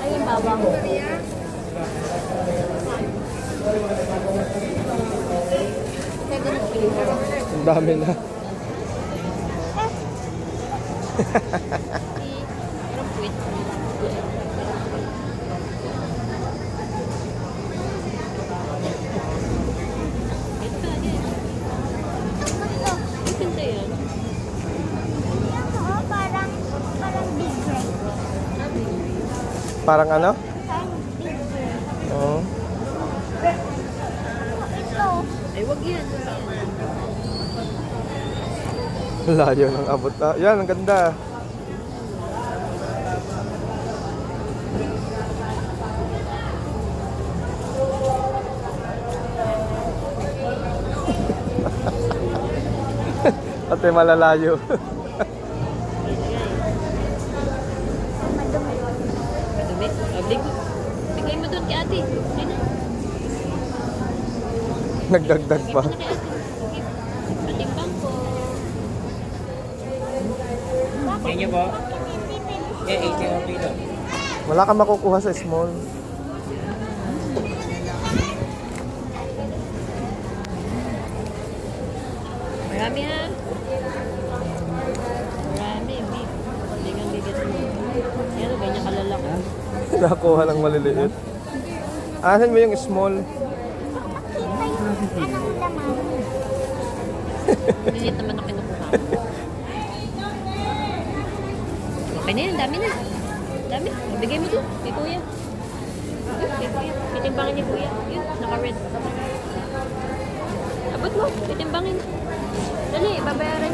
Ayun, bawang. Ang dami na. Parang ano? Oo. Ay, wag yan. Layo ng abot na. Yan, ang ganda. Ate, malalayo. Madumi. Bigay mo doon kay ate. Ayun na. Nagdagdag pa. Bigay mo na kay ate. Patimbang ko. Ganyan po? Yeah, 80 ang kilo. Wala kang makukuha sa small. Marami ha. Marami. Beef. Hindi kang bigyan mo. Yan o, ganyan kalalaki. Nakuha lang maliliit. Asan mo yung small? Maliit naman ang kinukuha. Okay na yan, dami na. Dami. Bigay mo to, kay kuya. Yun, kay kuya. Titimbangin niya kuya. Yun, naka-red. Abot mo, titimbangin. Dali, babayaran